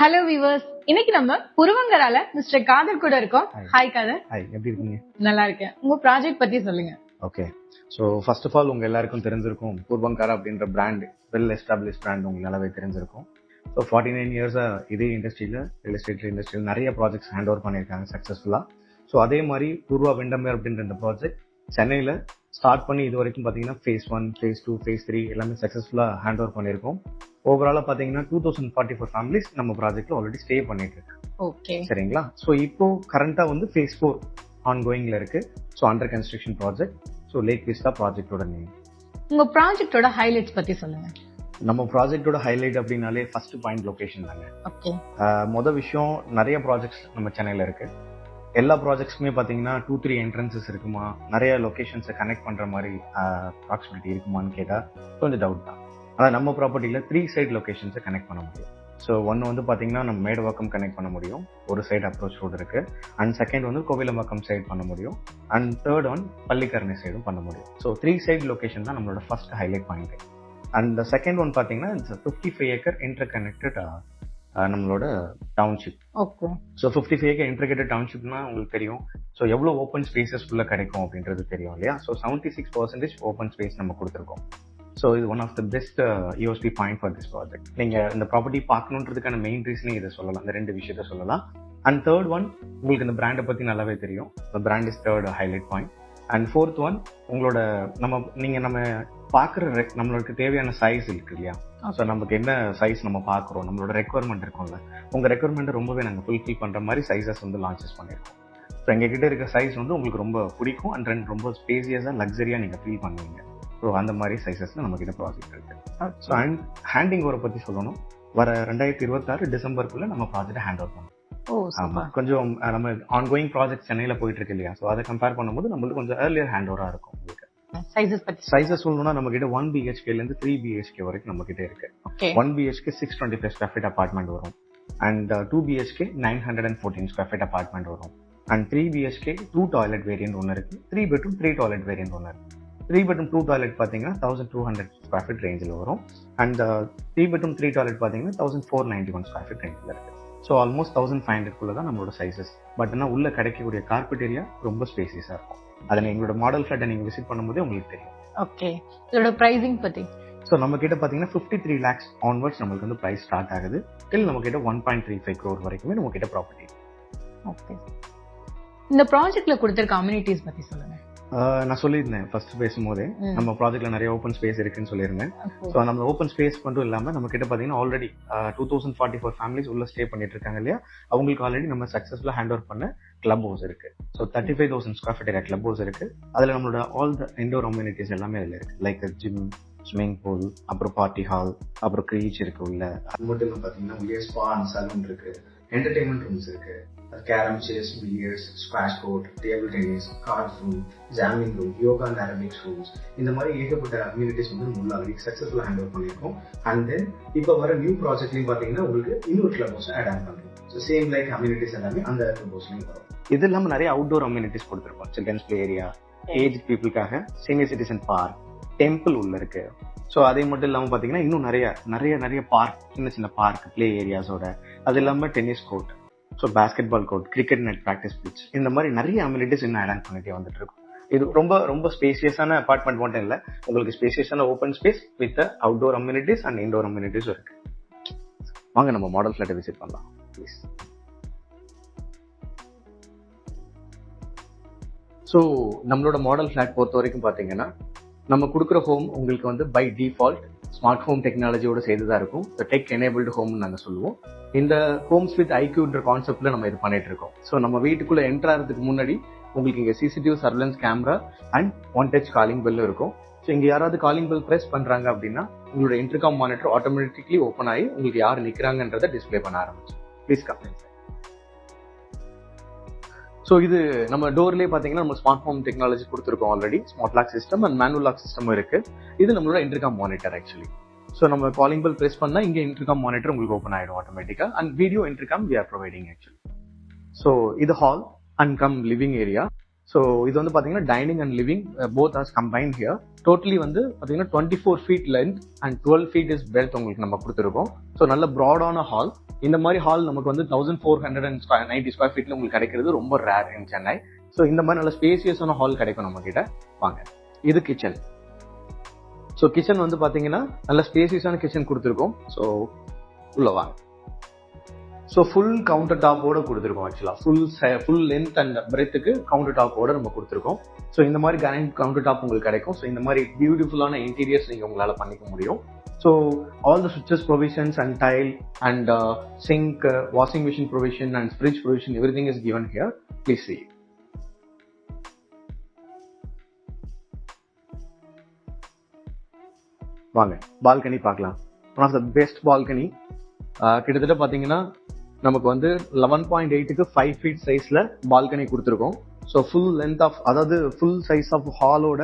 Hello viewers, இன்னைக்கு நம்ம புருவங்கரால mister Kader கூட இருக்கோம். ஹாய் காதர். ஹாய், எப்படி இருக்கீங்க? நல்லா இருக்கேன். உங்க ப்ராஜெக்ட் பத்தி சொல்லுங்க. Okay, so first of all உங்க எல்லாருக்கும் தெரிஞ்சிருக்கும் பூர்வங்காரா அப்படின்ற பிராண்ட் வெல் எஸ்டாப்ளிஷ் பிராண்ட் உங்களுக்கு நல்லாவே தெரிஞ்சிருக்கும். ஸோ 49 இயர்ஸா இதே இண்டஸ்ட்ரியில ரியல் எஸ்டேட் இண்டஸ்ட்ரியில் நிறைய ப்ராஜெக்ட்ஸ் ஹேண்ட் ஓவர் பண்ணியிருக்காங்க சக்ஸஸ்ஃபுல்லா. ஸோ அதே மாதிரி பூர்வா விண்டமேர் அப்படின்ற இந்த ப்ராஜெக்ட் சென்னையில் ஸ்டார்ட் பண்ணி இது வரைக்கும் பார்த்தீங்கன்னா phase 1, phase 2, phase 3 எல்லாமே சக்ஸஸ்ஃபுல்லாக ஹேண்ட் ஓவர் பண்ணியிருக்கோம். ஓவராலாக பார்த்தீங்கன்னா 2044 ஃபேமிலிஸ் நம்ம ப்ராஜெக்ட்ல ஆல்ரெடி ஸ்டே பண்ணிட்டு இருக்கு. ஓகே, சரிங்களா? ஸோ இப்போ கரண்டாக வந்து phase 4 ஆன்கோயிங்ல இருக்கு. So under construction project. So Lake Vista ப்ராஜெக்டோட நேம். உங்க ப்ராஜெக்டோட ஹைலைட்ஸ் பத்தி சொல்லுங்க. நம்ம ப்ராஜெக்டோட ஹைலைட் அப்படின்னாலே ஃபர்ஸ்ட் பாயிண்ட் லொகேஷன் தாங்க. ஓகே, மொதல் விஷயம் நிறைய ப்ராஜெக்ட்ஸ் நம்ம சென்னையில் இருக்கு. எல்லா ப்ராஜெக்ட்ஸுமே பார்த்தீங்கன்னா 2-3 என்ட்ரன்சஸ் இருக்குமா, நிறைய லொகேஷன்ஸை கனெக்ட் பண்ணுற மாதிரி ப்ராக்சிமிட்டி இருக்குமான்னு கேட்டால் கொஞ்சம் டவுட் தான். ஆனால் நம்ம ப்ராப்பர்ட்டியில் 3 சைட் லொகேஷன்ஸை கனெக்ட் பண்ண முடியும். ஸோ ஒன்று வந்து பார்த்தீங்கன்னா நம்ம மேடவாக்கம் கனெக்ட் பண்ண முடியும், ஒரு சைடு அப்ரோச் ரோடு இருக்கு. அண்ட் செகண்ட் வந்து கோவிலம்பாக்கம் சைடு பண்ண முடியும். அண்ட் தேர்ட் ஒன் பள்ளிக்கரணை சைடும் பண்ண முடியும். ஸோ 3 சைட் லொகேஷன் தான் நம்மளோட first highlight point. And second one பார்த்தீங்கன்னா 55 ஏக்கர் இன்டர் கனெக்டட் நம்மளோட டவுன்ஷிப். ஓகே, ஸோ 55 ஏக்கர் இன்டர்கேட்டட் டவுன்ஷிப்னா உங்களுக்கு தெரியும். ஸோ எவ்வளோ ஓப்பன் ஸ்பேசஸ் ஃபுல்லாக கிடைக்கும் அப்படின்றது தெரியும் இல்லையா? ஸோ 76% ஓப்பன் ஸ்பேஸ் நம்ம கொடுத்துருக்கோம். ஸோ இது one of the best USP point for this project. நீங்கள் இந்த ப்ராப்பர்ட்டி பார்க்கணுன்றதுக்கான மெயின் ரீசனே இதை சொல்லலாம், இந்த 2 விஷயத்த சொல்லலாம். அண்ட் தேர்ட் ஒன், உங்களுக்கு இந்த பிராண்டை பற்றி நல்லாவே தெரியும். Brand is third highlight point. And fourth one, உங்களோட நம்ம பார்க்குற நம்மளுக்கு தேவையான சைஸ் இருக்கு இல்லையா? ஸோ நமக்கு என்ன சைஸ் நம்ம பார்க்குறோம், நம்மளோட ரெக்குவயர்மெண்ட் இருக்கும்ல, உங்கள் ரெக்குவயர்மெண்ட்டை ரொம்பவே நாங்கள் ஃபுல்ஃபில் பண்ணுற மாதிரி சைஸஸ் வந்து லான்ச்சஸ் பண்ணியிருக்கோம். ஸோ எங்ககிட்ட இருக்க சைஸ் வந்து உங்களுக்கு ரொம்ப பிடிக்கும். அண்ட் ரொம்ப ஸ்பேசியஸாக லக்ஸரியாக நீங்கள் ஃபீல் பண்ணுவீங்க. ஸோ அந்த மாதிரி சைஸஸ்ல நம்மகிட்ட ப்ராஜெக்ட் இருக்கு. ஸோ அண்ட் ஹேண்டிங் ஓவரை பற்றி சொல்லணும், வர 2026 டிசம்பருக்குள்ள நம்ம ப்ராஜெக்ட் ஹேண்ட் ஓவர் பண்ணோம். ஆமா, கொஞ்சம் நம்ம ஆன்கோயிங் ப்ராஜெக்ட் சென்னையில் போயிட்டு இருக்கு இல்லையா? ஸோ அதை கம்பேர் பண்ணும்போது நம்மளுக்கு கொஞ்சம் ஏர்லியர் ஹேண்ட் ஓவரா இருக்கும். உங்களுக்கு சைஸஸ் சொல்லணும்னா நம்ம கிட்ட 1 BHK ல இருந்து 3 BHK வரைக்கும் நம்ம கிட்ட இருக்கு. 1 BHK 625 ஸ்கொயர் ஃபீட் அபார்ட்மெண்ட் வரும். And 2 BHK 914 square feet apartment வரும். அண்ட் 3 BHK 2 டாய்லெட் வேரியன்ட் ஒன்று இருக்கு. 3 பெட்ரூம் 3 டாய்லெட் வேரியன்ட் ஒன்று இருக்கு. 3 பெட்ரூம் 2 டாய்லெட் பார்த்தீங்கன்னா 1200 ஸ்கொயர் ஃபீட் ரேஞ்சில் வரும். அண்ட் 3 பெட்ரூம் 3 டாய்லெட் பார்த்தீங்கன்னா 1491 ஸ்கொயர் ஃபீட் ரேஞ்சில் இருக்கு. ஸோ ஆல்மோஸ்ட் 1500 தான் நம்மளோட சைஸஸ். பட் ஆனால் உள்ள கிடைக்கக்கூடிய கார்பெட் ஏரியா ரொம்ப ஸ்பேசியஸாக இருக்கும். அதில் எங்களோட மாடல் ஃபிளாட்டை நீங்கள் விசிட் பண்ணும்போது உங்களுக்கு தெரியும். ஓகே, இதோட பிரைசிங் பத்தி. ஸோ நம்ம கிட்ட பார்த்தீங்கன்னா 53 lakhs ஆன்வர்ட்ஸ் நம்மளுக்கு வந்து ப்ரைஸ் ஸ்டார்ட் ஆகுது. டில் நம்ம கிட்ட 1.35 crore வரைக்குமே நம்ம கிட்ட ப்ராப்பர்ட்டி. ஓகே, இந்த ப்ராஜெக்ட்ல கொடுத்திருக்க அம்யூனிட்டிஸ் பத்தி சொல்லுங்க. நான் சொல்லியிருந்தேன் ஃபர்ஸ்ட் பேசும்போதே, நம்ம ப்ராஜெக்ட்ல நிறைய ஓப்பன் ஸ்பேஸ் இருக்குன்னு சொல்லியிருந்தேன். ஸோ நம்ம ஓப்பன் ஸ்பேஸ் மட்டும் இல்லாமல் நம்ம கிட்ட பார்த்தீங்கன்னா ஆல்ரெடி 2044 ஃபேமிலிஸ் உள்ள ஸ்டே பண்ணிட்டு இருக்காங்க இல்லையா? அவங்களுக்கு ஆல்ரெடி நம்ம சக்ஸஸ்ஃபுல்லாக ஹேண்ட் ஓவர் பண்ண கிளப் ஹவுஸ் இருக்கு. So 35,000 square feet club house இருக்கு. அதில் நம்மளோட ஆல் த இண்டோர் அம்யூனிட்டிஸ் எல்லாமே அதில் இருக்கு. லைக் ஜிம், ஸ்விம்மிங் பூல், அப்புறம் பார்ட்டி ஹால், அப்புறம் க்ரீச் இருக்கு உள்ள. அது மட்டும் இல்லை பார்த்தீங்கன்னா உள்ளே ஸ்பா அண்ட் சலூன் இருக்கு. என்டர்டைன்மெண்ட் ரூம்ஸ் இருக்கு. Carrom, chess, billiards, squash court, table tennis, card room, jamming room, yoga and aerobics rooms, இந்த மாதிரி ஏகப்பட்ட அம்யூனிட்டிஸ் வந்து நம்ம ஆல்ரெடி சக்ஸஸ்ஃபுல்லாக ஹேண்ட் ஓவர் பண்ணியிருக்கோம். அண்ட் தென் இப்போ வர நியூ ப்ராஜெக்ட்லையும் பார்த்தீங்கன்னா உங்களுக்கு இன்னொரு கிளப் ஹவுஸ் ஆட் ஆன் பண்ணுறோம். ஸோ சேம் லைக் அம்யூனிட்டிஸ் எல்லாமே அந்த கிளப் ஹவுஸ்லையும் வரும். இது இல்லாமல் நிறைய அவுட்டோர் அம்யூனிட்டிஸ் கொடுத்துருக்கோம். சில்ட்ரன்ஸ் பிளே ஏரியா, ஏஜ் பீப்புளுக்காக சீனியர் சிட்டிசன் பார்க், டெம்பிள் உள்ள இருக்கு. ஸோ அதே மட்டும் இல்லாமல் பார்த்தீங்கன்னா இன்னும் நிறைய பார்க், சின்ன பார்க் பிளே ஏரியாஸோட, அது இல்லாமல் tennis court, so basketball court, cricket net practice pitch, இந்த மாதிரி நிறைய அம்யூனிட்டிஸ் இன்னும் ஆட் ஆன் பண்ணிட்டே வந்துட்டு இருக்கும். இது ரொம்ப ஸ்பேசியஸான அபார்ட்மெண்ட் மட்டும் இல்லை, உங்களுக்கு ஸ்பேசியஸான open space with outdoor amenities and indoor அம்யூனிட்டிஸும் இருக்கு. வாங்க நம்ம மாடல் ஃபிளாட்டை விசிட் பண்ணலாம் ப்ளீஸ். ஸோ நம்மளோட மாடல் ஃபிளாட் பொறுத்த வரைக்கும் பார்த்தீங்கன்னா நம்ம கொடுக்குற ஹோம் உங்களுக்கு வந்து பை டிஃபால்ட் ஸ்மார்ட் ஹோம் டெக்னாலஜியோட சேர்ந்துதான் இருக்கும். டெக் எனேபிள்டு ஹோம்னு நாங்கள் சொல்லுவோம். இந்த ஹோம்ஸ் வித் ஐக்யூன்ற கான்செப்ட்ல நம்ம இது பண்ணிட்டு இருக்கோம். ஸோ நம்ம வீட்டுக்குள்ள என்டர் ஆகிறதுக்கு முன்னாடி உங்களுக்கு இங்கே CCTV surveillance camera and one touch calling bell இருக்கும். ஸோ இங்கே யாராவது காலிங் பெல் ப்ரெஸ் பண்றாங்க அப்படின்னா உங்களோட இன்டர்காம் மானிட்டர் ஆட்டோமேட்டிக்லி ஓப்பன் ஆகி உங்களுக்கு யார் நிற்கிறாங்கன்றதை டிஸ்பிளே பண்ண ஆரம்பிச்சு. Please come. ஸோ இது நம்ம டோர்லேயே பார்த்தீங்கன்னா நம்ம ஸ்மார்ட் ஹோம் டெக்னாலஜி கொடுத்துருக்கோம் already. Smart lock system and manual lock சிஸ்டமும் இருக்கு. இது நம்மளோட இன்டர்காம் மானிட்டர் ஆக்சுவலி. ஸோ நம்ம காலிங் பெல் ப்ரெஸ் பண்ணால் இங்கே இன்டர்காம் மானிட்டர் உங்களுக்கு ஓப்பன் ஆகிடும் ஆட்டோமேட்டிக்காக. And video intercom we are providing actually. So இது hall and cum living area. So இது வந்து பார்த்தீங்கன்னா dining and living both as combine here. Totally வந்து பார்த்தீங்கன்னா 24 feet length and 12 feet is belt உங்களுக்கு நம்ம கொடுத்துருக்கோம். ஸோ நல்ல ப்ராடான ஹால். இந்த மாதிரி ஹால் நமக்கு வந்து 1490 ஸ்கொயர் ஃபீட்ல உங்களுக்கு கிடைக்கிறது ரொம்ப ரேர் இன் சென்னை. ஸோ இந்த மாதிரி நல்ல ஸ்பேசியஸான ஹால் கிடைக்கும் நம்ம கிட்ட. வாங்க, இது கிச்சன். ஸோ கிச்சன் வந்து பார்த்தீங்கன்னா நல்ல ஸ்பேசியஸான கிச்சன் கொடுத்துருக்கோம். ஸோ உள்ள வாங்க. ஸோ ஃபுல் கவுண்டர் டாப்போட கொடுத்துருக்கோம். ஆக்சுவலாக ஃபுல் லென்த் அண்ட் பிரெத்துக்கு கவுண்டர் டாப்போட நம்ம கொடுத்துருக்கோம். ஸோ இந்த மாதிரி கிரானைட் கவுண்டர் டாப் உங்களுக்கு கிடைக்கும். ஸோ இந்த மாதிரி பியூட்டிஃபுல்லான இன்டீரியர்ஸ் நீங்கள் உங்களால் பண்ணிக்க முடியும். So all the switches provisions and tile and sink, washing machine provision and fridge provision, everything is given here. Please see. வாங்க, பால்கனி பார்க்கலாம். One of the best balcony. கிட்டத்தட்ட பார்த்தீங்கன்னா நமக்கு வந்து 11.8க்கு 5 feet சைஸ்ல பால்கனி கொடுத்துருக்கோம். ஸோ ஃபுல் லென்த் ஆஃப், அதாவது ஃபுல் சைஸ் ஆஃப் ஹாலோட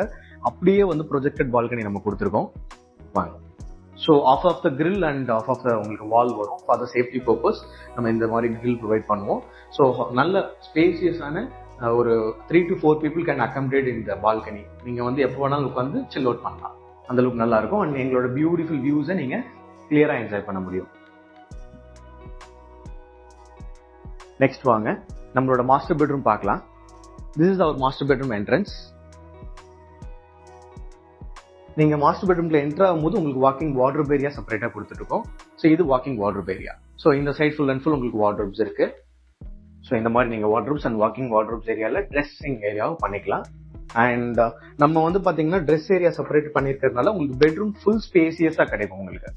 அப்படியே வந்து ப்ரொஜெக்டட் பால்கனி நம்ம கொடுத்துருக்கோம். வாங்க. So of the grill and of the உங்களுக்கு வால் வரும். ஃபார் த சேஃப்டி பர்பஸ் நம்ம இந்த மாதிரி கிரில் ப்ரொவைட் பண்ணுவோம். ஸோ நல்ல ஸ்பேசியஸான ஒரு 3 to 4 people கேன் அக்கமடேட் இந்த பால்கனி. நீங்கள் வந்து எப்போ வேணாலும் உட்காந்து சில் அவுட் பண்ணலாம். அந்த அளவுக்கு நல்லா இருக்கும். அண்ட் எங்களோட பியூட்டிஃபுல் வியூஸை நீங்கள் கிளியரா என்ஜாய் பண்ண முடியும். நெக்ஸ்ட் வாங்க, நம்மளோட மாஸ்டர் பெட்ரூம் பார்க்கலாம். This is our master bedroom entrance. நீங்க மாஸ்டர் பெட்ரூம்ல என்டர் ஆகும்போது உங்களுக்கு வாக்கிங் வார்ட்ரோப் ஏரியா செப்பரேட்டா கொடுத்துருக்கோம். ஸோ இது வாக்கிங் வார்ட்ரோப் ஏரியா. ஸோ இந்த சைட் ஃபுல் அண்ட் ஃபுல் உங்களுக்கு வார்ட்ரோப்ஸ் இருக்கு. ஸோ இந்த மாதிரி நீங்க வார்ட்ரோப்ஸ் அண்ட் வாக்கிங் வார்ட்ரோப்ஸ் ஏரியால ட்ரெஸ்ஸிங் ஏரியாவும் பண்ணிக்கலாம். அண்ட் நம்ம வந்து பாத்தீங்கன்னா ட்ரெஸ் ஏரியா செப்பரேட் பண்ணிருக்கிறதுனால உங்களுக்கு பெட்ரூம் ஃபுல் ஸ்பேசியஸா கிடைக்கும் உங்களுக்கு.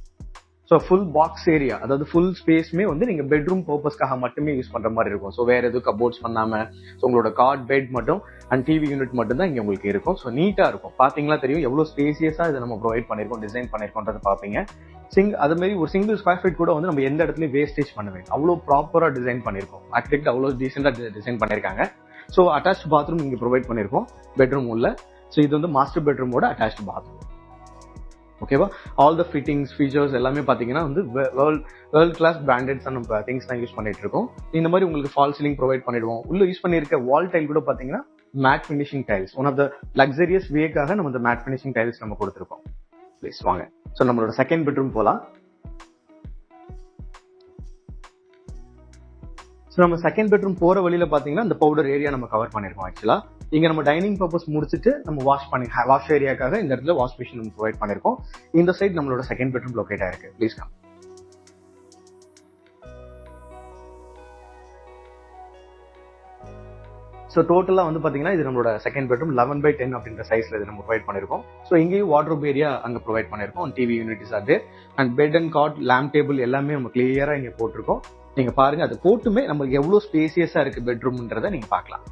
ஸோ ஃபுல் பாக்ஸ் ஏரியா, அதாவது ஃபுல் ஸ்பேஸ்மே வந்து நீங்க பெட்ரூம் பர்பஸ்க்காக மட்டுமே யூஸ் பண்ற மாதிரி இருக்கும். ஸோ வேற எதுவும் கபோர்ட்ஸ் பண்ணாம உங்களோட காட் பெட் மட்டும் அண்ட் டிவி யூனிட் மட்டும் தான் இங்க உங்களுக்கு இருக்கும். ஸோ நீட்டா இருக்கும். பாத்தீங்களா தெரியும் எவ்வளவு ஸ்பேசியஸா இதை நம்ம ப்ரொவைட் பண்ணிருக்கோம், டிசைன் பண்ணிருக்கோன்றதை பாப்பீங்க. அது மாதிரி ஒரு சிங்கிள் ஸ்கொயர் ஃபீட் கூட வந்து நம்ம எந்த இடத்துலயும் வேஸ்டேஜ் பண்ணுவேன், அவ்வளவு ப்ராப்பரா டிசைன் பண்ணிருக்கோம். ஆர்கிடெக்ட் அவ்வளவு டீசெண்டா டிசைன் பண்ணிருக்காங்க. ஸோ அட்டாச் பாத்ரூம் இங்க ப்ரொவைட் பண்ணிருக்கோம் பெட்ரூம் உள்ள. ஸோ இது வந்து மாஸ்டர் பெட்ரூமோட அட்டாச் பாத்ரூம். ஓகேவா? ஆல் த ஃபிட்டிங்ஸ், ஃபீச்சர்ஸ் எல்லாமே பாத்தீங்கன்னா வந்து வேர்ல்ட் கிளாஸ் பிராண்டட்ஸ் நம்ம திங்ஸ் தான் யூஸ் பண்ணிட்டு இருக்கோம். இந்த மாதிரி உங்களுக்கு ஃபால் சீலிங் ப்ரொவைட் பண்ணிடுவோம். உள்ள யூஸ் பண்ணிருக்க வால் டைல் கூட பாத்தீங்கன்னா matte finishing tiles. One of the luxurious வேக்காக நம்ம இந்த மேட் ஃபினிஷிங் டைல்ஸ் நம்ம கொடுத்துருக்கோம். ப்ளீஸ் வாங்க. ஸோ நம்மளோட செகண்ட் பெட்ரூம் போலாம். ஸோ நம்ம செகண்ட் பெட்ரூம் போற வழியில பாத்தீங்கன்னா இந்த பவுடர் ஏரியா நம்ம கவர் பண்ணிருக்கோம். ஆக்சுவலா இங்க நம்ம டைனிங் பர்பஸ் முடிச்சுட்டு நம்ம வாஷ் ஏரியாக்காக இந்த இடத்துல வாஷ் மிஷின் நம்ம ப்ரொவைட் பண்ணிருக்கோம். இந்த சைட் நம்மளோட செகண்ட் பெட்ரூம் லொகேட் ஆயிருக்கு. Please come. ஸோ டோட்டலா வந்து பாத்தீங்கன்னா இது நம்மளோட செகண்ட் பெட்ரூம் 11/10 அப்படின்ற சைஸ்ல இது நம்ம ப்ரொவைட் பண்ணிருக்கோம். ஸோ இங்கேயும் வார்ட்ரோப் ஏரியா அங்க ப்ரொவைட் பண்ணிருக்கோம். டிவி யூனிட் இஸ் அது and bed and cot, lamp table எல்லாமே நம்ம கிளியரா இங்க போட்டிருக்கோம். நீங்க பாருங்க, அது போட்டுமே நமக்கு எவ்வளவு ஸ்பேசியஸா இருக்கு பெட்ரூம்ன்றதை நீங்க பார்க்கலாம்.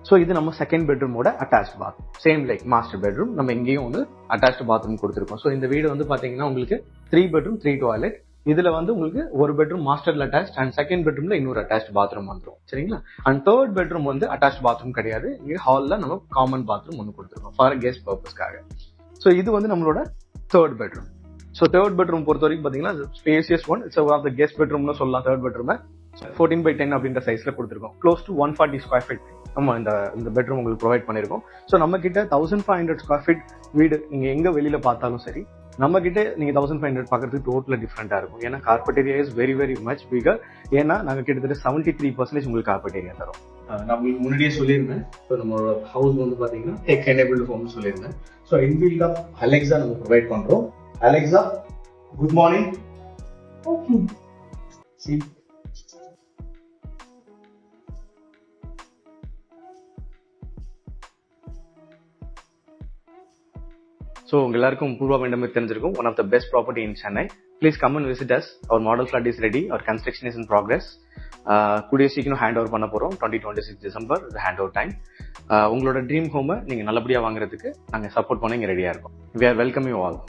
ஸோ இது நம்ம செகண்ட் பெட்ரூமோட attach bathroom. Same like master bedroom நம்ம இங்கேயும் வந்து அட்டாச் பாத்ரூம் கொடுத்துருக்கோம். ஸோ இந்த வீடு வந்து பாத்தீங்கன்னா உங்களுக்கு 3 bedroom 3 toilet. இதுல வந்து உங்களுக்கு ஒரு பெட்ரூம் மாஸ்டர்ல அட்டாச் அண்ட் செகண்ட் பெட்ரூம்ல இன்னொரு அட்டாச் பாத்ரூம் வந்துடும். சரிங்களா? அண்ட் தேர்ட் பெட்ரூம் வந்து அட்டாச் பாத்ரூம் கிடையாது. இங்க ஹால்ல நம்ம காமன் பாத்ரூம் ஒன்று கொடுத்துருக்கோம் ஃபார் கெஸ்ட் பர்பஸ்க்காக. ஸோ இது வந்து நம்மளோட third bedroom. So third bedroom பொறுத்த வரைக்கும் பாத்தீங்கன்னா spacious one. It's one of the guest பெட்ரூம்னு சொல்லலாம். தேர்ட் பெட்ரூம் 14/10 அப்படின்ற சைஸ்ல கொடுத்துருக்கோம். க்ளோஸ் டு 140 ஸ்கொயர் ஃபீட் நம்ம இந்த பெட்ரூம் உங்களுக்கு ப்ரொவைட் பண்ணிருக்கோம். ஸோ நம்ம கிட்ட 1500 ஸ்கொயர் ஃபீட் வீடு நீங்க எங்க வெளியில பார்த்தாலும் சரி, நம்ம கிட்ட நீங்க 1500 பாக்குறதுக்கு டோட்டலா டிஃபரெண்டா இருக்கும். ஏன்னா carpet area is very very much bigger. ஏன்னா நாங்க கிட்டத்தட்ட 73% உங்களுக்கு கார்பெட் ஏரியா தரோம். நான் உங்களுக்கு முன்னாடியே சொல்லியிருந்தேன். ஸோ நம்மளோட ஹவுஸ் வந்து பாத்தீங்கன்னா டெக் எனேபிள்டு ஹோம்னு சொல்லியிருந்தேன். ஸோ இன்பில்ட் ஆஃப் அலெக்ஸா நம்ம ப்ரொவைட் பண்றோம். Alexa, good morning. ஸோ உங்க எல்லாருக்கும் பூர்வா மெண்டமே தெரிஞ்சிருக்கும். One of the best property in Chennai. Please come and visit us. Our model flat is ready. Our construction is in progress. கூடிய சீக்கிரம் ஹேண்ட் ஓவர் பண்ண போறோம். 2026 டிசம்பர் ஹேண்ட் ஓவர் டைம். உங்களோட dream ஹோமை நீங்க நல்லபடியா வாங்குறதுக்கு நாங்க சப்போர்ட் பண்ண இங்க ரெடியா இருக்கோம். We are welcome you all.